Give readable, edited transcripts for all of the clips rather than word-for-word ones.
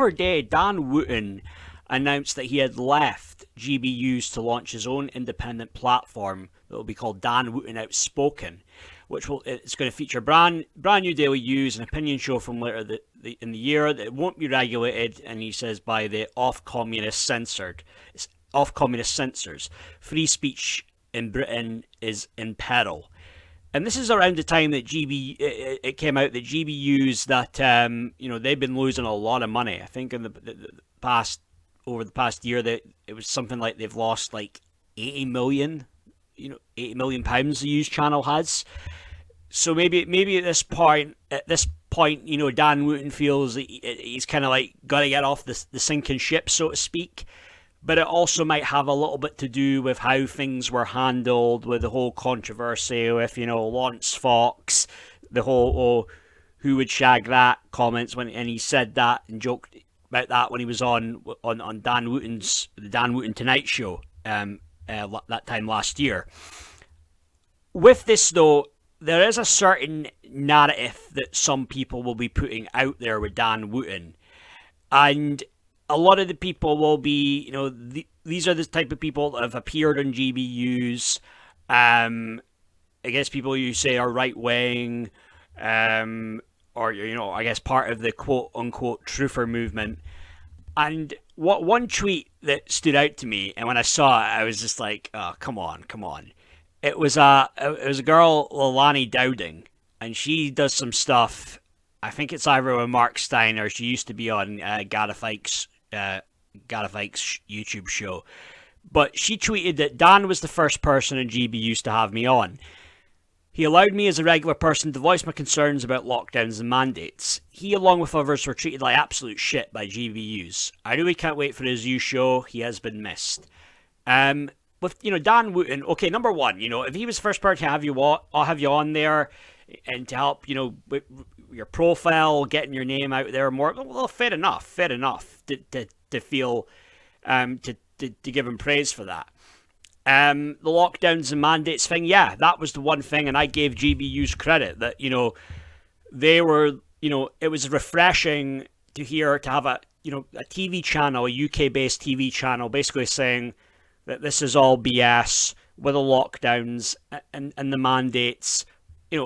other day, Dan Wootton announced that he had left GBUs to launch his own independent platform that will be called Dan Wootton Outspoken, which will it's going to feature brand new daily news and opinion show from later in the year that won't be regulated. And he says by the off communist censors. Free speech in Britain is in peril. And this is around the time that it came out that GBUs that they've been losing a lot of money. I think in the past over the past year that it was something like they've lost like 80 million, £80 the news channel has. So maybe at this point, Dan Wootton feels that he's kind of like got to get off the sinking ship, so to speak. But it also might have a little bit to do with how things were handled with the whole controversy with, Lawrence Fox, the whole, who would shag that comments and he said that and joked about that when he was on Dan Wootton's, the Dan Wootton Tonight Show, that time last year. With this though, there is a certain narrative that some people will be putting out there with Dan Wootton. And a lot of the people will be, these are the type of people that have appeared on GBUs. I guess people you say are right wing, or I guess part of the quote unquote truther movement. And what one tweet that stood out to me, and when I saw it, I was just like, oh, come on. It was a girl, Lilani Dowding, and she does some stuff. I think it's either with Mark Stein or she used to be on Gareth Ike's YouTube show. But she tweeted that Dan was the first person in GBUs to have me on. He allowed me as a regular person to voice my concerns about lockdowns and mandates. He, along with others, were treated like absolute shit by GBUs. I really can't wait for his new show. He has been missed. With Dan Wootton, okay, number one, if he was the first person to have you on, I'll have you on there and to help, with your profile, getting your name out there more. Well, fair enough to feel to give him praise for that. The lockdowns and mandates thing, yeah, that was the one thing, and I gave GBU's credit that they were, it was refreshing to have a TV channel, a UK based TV channel, basically saying that this is all BS with the lockdowns and the mandates.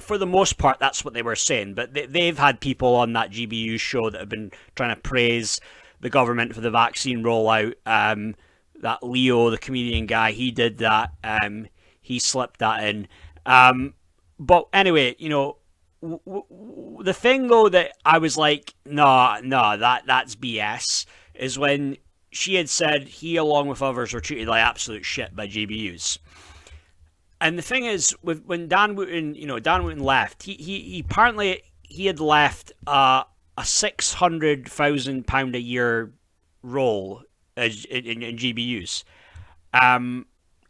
For the most part, that's what they were saying. But they've had people on that GBU show that have been trying to praise the government for the vaccine rollout. That Leo, the comedian guy, he did that. He slipped that in. But anyway, the thing though that I was like, no, that's BS, is when she had said he, along with others, were treated like absolute shit by GBUs. And the thing is, when Dan Wootton left, he apparently he had left a £600,000 a year role in GBUs. I mean,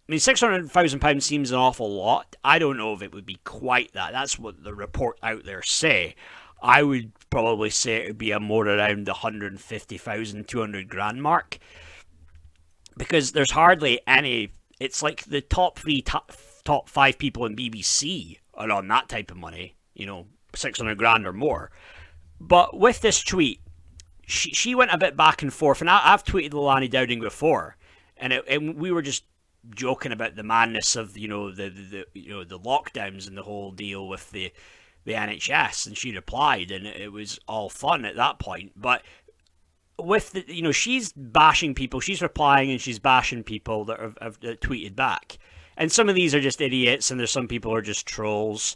£600,000 seems an awful lot. I don't know if it would be quite that. That's what the report out there say. I would probably say it would be more around the 150,000, 200 grand mark, because there's hardly any. It's like the top five people in BBC are on that type of money, 600 grand or more. But with this tweet, she went a bit back and forth, and I've tweeted Lilani Dowding before, and we were just joking about the madness of the lockdowns and the whole deal with the NHS, and she replied, and it was all fun at that point. But with she's bashing people, she's replying and she's bashing people that have tweeted back. And some of these are just idiots, and there's some people who are just trolls.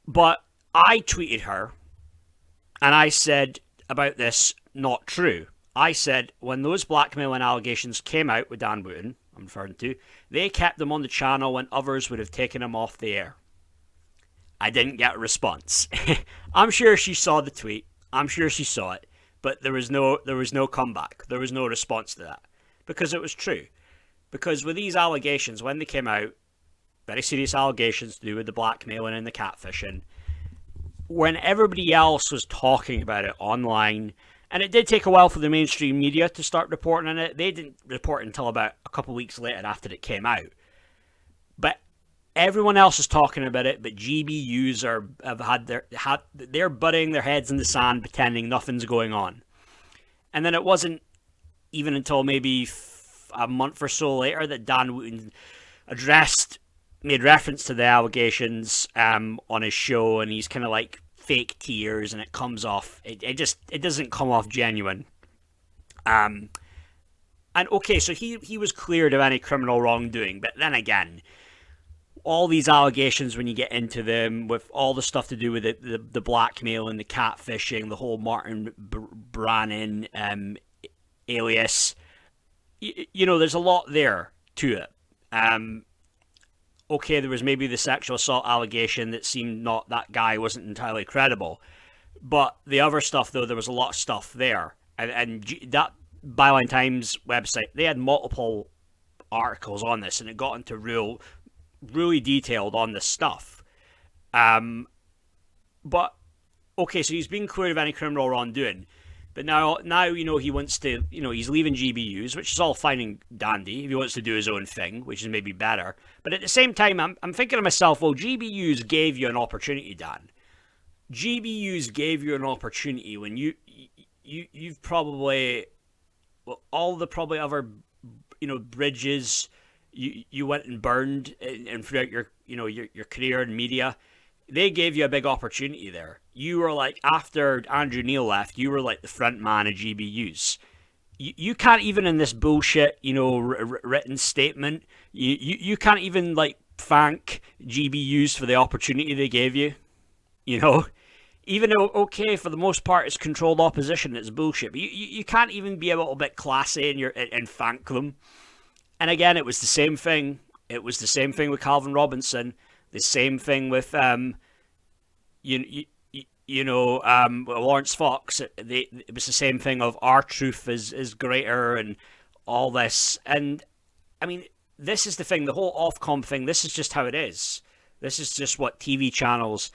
But I tweeted her, and I said about this, not true. I said, when those blackmailing allegations came out with Dan Wootton, I'm referring to, they kept them on the channel when others would have taken them off the air. I didn't get a response. I'm sure she saw the tweet. I'm sure she saw it. But there was no comeback. There was no response to that. Because it was true. Because with these allegations, when they came out, very serious allegations to do with the blackmailing and the catfishing, when everybody else was talking about it online, and it did take a while for the mainstream media to start reporting on it. They didn't report until about a couple of weeks later after it came out. But everyone else is talking about it, but GBUs they're butting their heads in the sand, pretending nothing's going on. And then it wasn't even until maybe a month or so later that Dan Wootton made reference to the allegations on his show, and he's kind of like fake tears, and it comes off. It doesn't come off genuine. And okay, so he was cleared of any criminal wrongdoing, but then again, all these allegations, when you get into them, with all the stuff to do with the blackmail and the catfishing, the whole Martin Brannan alias, there's a lot there to it. Okay, there was maybe the sexual assault allegation that seemed not, that guy wasn't entirely credible, but the other stuff, though, there was a lot of stuff there, and that Byline Times website, they had multiple articles on this, and it got into really detailed on this stuff. But okay, so he's been cleared of any criminal wrongdoing, but now he wants to, he's leaving GBUs, which is all fine and dandy if he wants to do his own thing, which is maybe better. But at the same time, I'm thinking to myself, well, GBUs gave you an opportunity, Dan. GBUs gave you an opportunity when you've probably, well, all the probably other bridges you went and burned and throughout your career in media, they gave you a big opportunity there. You were like, after Andrew Neil left, you were like the front man of GBUs. You can't even, in this bullshit written statement, you can't even like thank GBUs for the opportunity they gave you. Even though, okay, for the most part it's controlled opposition, it's bullshit, but you can't even be a little bit classy and thank them. And again, it was the same thing. It was the same thing with Calvin Robinson. The same thing with Lawrence Fox. It was the same thing of our truth is greater and all this. And I mean, this is the thing. The whole Ofcom thing. This is just how it is. This is just what TV channels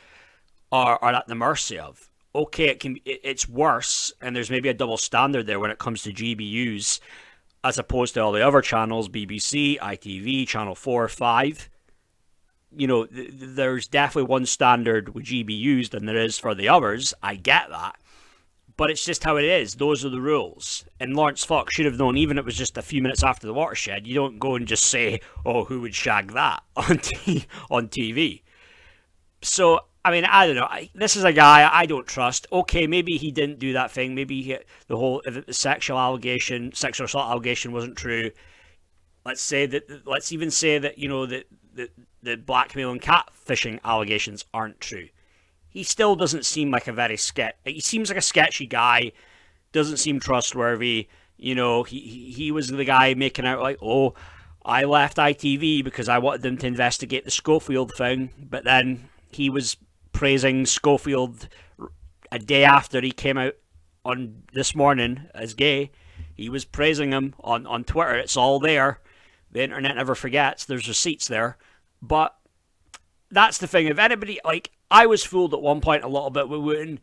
are at the mercy of. Okay, it's worse, and there's maybe a double standard there when it comes to GBUs, as opposed to all the other channels, BBC, ITV, Channel 4, 5. There's definitely one standard with GBUs than there is for the others. I get that. But it's just how it is. Those are the rules. And Lawrence Fox should have known, even if it was just a few minutes after the watershed. You don't go and just say, oh, who would shag that on TV. So, I mean, I don't know. This is a guy I don't trust. Okay, maybe he didn't do that thing. Maybe the sexual assault allegation wasn't true. Let's even say that the blackmail and catfishing allegations aren't true. He still doesn't seem like he seems like a sketchy guy. Doesn't seem trustworthy. He was the guy making out like, oh, I left ITV because I wanted them to investigate the Schofield thing, but then he was praising Schofield a day after he came out on This Morning as gay. He was praising him on Twitter. It's all there. The internet never forgets. There's receipts there. But that's the thing. If anybody, like, I was fooled at one point a little bit with Wootton,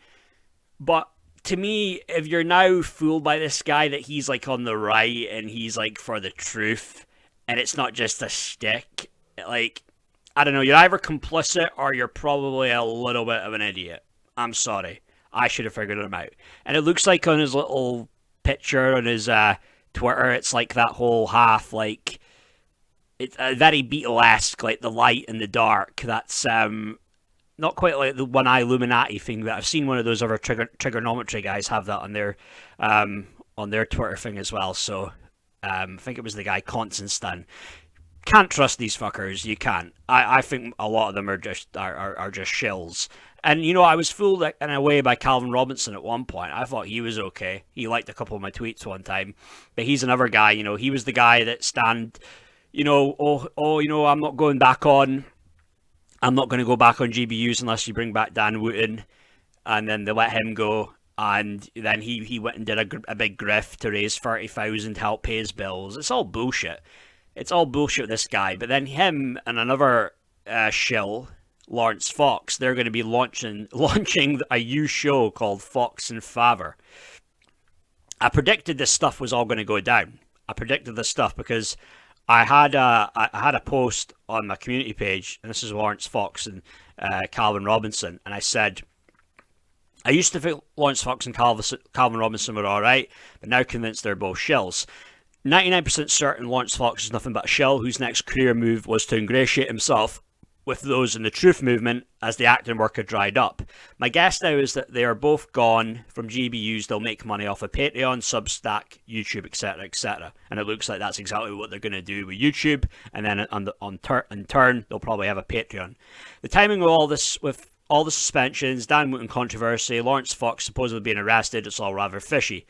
but to me, if you're now fooled by this guy that he's like on the right and he's like for the truth and it's not just a shtick, like, I don't know, you're either complicit or you're probably a little bit of an idiot. I'm sorry. I should have figured him out. And it looks like on his little picture on his Twitter, it's like that whole half, like, it's very Beatlesque, like the light and the dark. That's not quite like the One Eye Illuminati thing, but I've seen one of those other trigonometry guys have that on their Twitter thing as well. So I think it was the guy Constantine. Can't trust these fuckers. You can't. I think a lot of them are just shills. And I was fooled in a way by Calvin Robinson at one point. I thought he was okay. He liked a couple of my tweets one time, but he's another guy. He was the guy that I'm not going back on. I'm not going to go back on GBUs unless you bring back Dan Wootton, and then they let him go. And then he went and did a big grift to raise $30,000 to help pay his bills. It's all bullshit. It's all bullshit, this guy. But then him and another shill, Lawrence Fox, they're going to be launching a new show called Fox and Favre. I predicted this stuff was all going to go down. I predicted this stuff because I had a post on my community page, and this is Lawrence Fox and Calvin Robinson, and I said I used to think Lawrence Fox and Calvin Robinson were alright, but now convinced they're both shills. 99% certain Lawrence Fox is nothing but a shill whose next career move was to ingratiate himself with those in the truth movement as the acting work had dried up. My guess now is that they are both gone from GBUs. They'll make money off of Patreon, Substack, YouTube, etc., etc. And it looks like that's exactly what they're going to do with YouTube, and then in turn, they'll probably have a Patreon. The timing of all this, with all the suspensions, Dan Wootton controversy, Lawrence Fox supposedly being arrested, it's all rather fishy.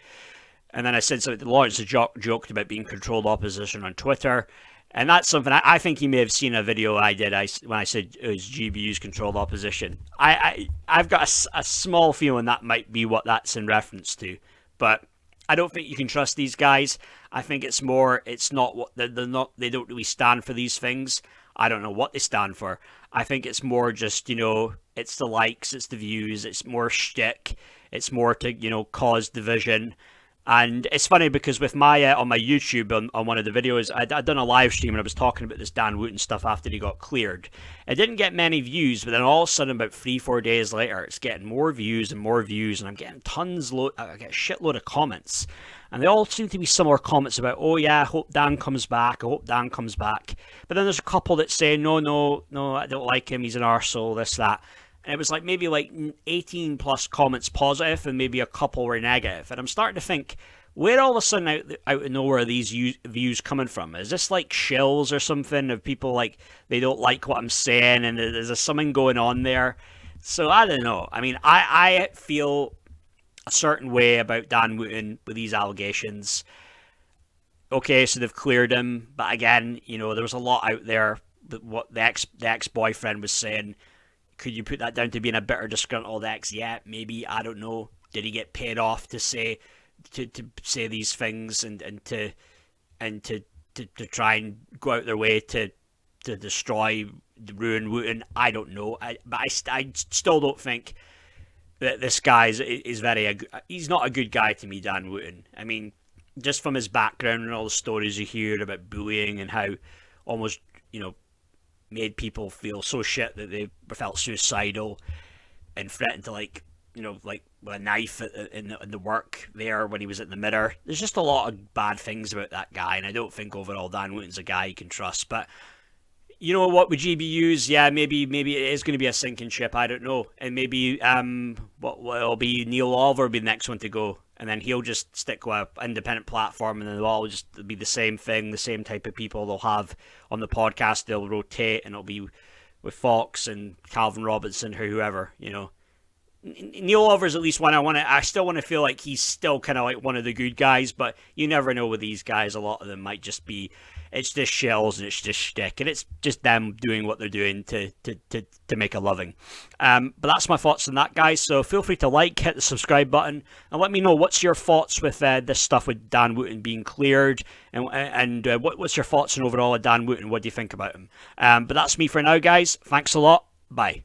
And then I said something that Lawrence joked about being controlled opposition on Twitter. And that's something I think he may have seen a video I did when I said it was GBU's controlled opposition. I've got a small feeling that might be what that's in reference to. But I don't think you can trust these guys. I think it's not what they don't really stand for these things. I don't know what they stand for. I think it's more just, it's the likes, it's the views, it's more shtick. It's more to, cause division. And it's funny because with my on my YouTube on one of the videos, I'd done a live stream and I was talking about this Dan Wootton stuff after he got cleared. It didn't get many views, but then all of a sudden, about 3-4 days later, it's getting more views, and I'm getting I get a shitload of comments, and they all seem to be similar comments about, oh yeah, I hope Dan comes back, But then there's a couple that say, no, I don't like him, he's an arsehole, this, that. And it was like maybe 18 plus comments positive and maybe a couple were negative. And I'm starting to think, where all of a sudden out of nowhere are these views coming from? Is this like shills or something? Of people they don't like what I'm saying and there's something going on there? So I don't know. I mean, I feel a certain way about Dan Wootton with these allegations. Okay, so they've cleared him. But again, there was a lot out there that what the ex-boyfriend was saying. Could you put that down to being a bitter, disgruntled ex? Yeah, maybe. I don't know. Did he get paid off to say these things and to try and go out their way to destroy, ruin Wootton? I don't know. But I still don't think that this guy is he's not a good guy to me, Dan Wootton. I mean, just from his background and all the stories you hear about bullying and how almost made people feel so shit that they felt suicidal and threatened to with a knife in the work there when he was at the mirror. There's just a lot of bad things about that guy, and I don't think overall Dan Wootton's a guy you can trust. But you know what, with GBUs, yeah, maybe it is going to be a sinking ship. I don't know, and maybe it'll be Neil Oliver will be the next one to go, and then he'll just stick with an independent platform, and then they'll all just be the same thing, the same type of people they'll have on the podcast. They'll rotate, and it'll be with Fox and Calvin Robinson or whoever. Neil Oliver's at least one I still want to feel like he's still kind of like one of the good guys, but you never know with these guys. A lot of them might just be, it's just shells and it's just shtick, and it's just them doing what they're doing to make a living. But that's my thoughts on that, guys. So feel free to hit the subscribe button, and let me know what's your thoughts with this stuff with Dan Wootton being cleared, and what's your thoughts on overall of Dan Wootton? What do you think about him? But that's me for now, guys. Thanks a lot. Bye.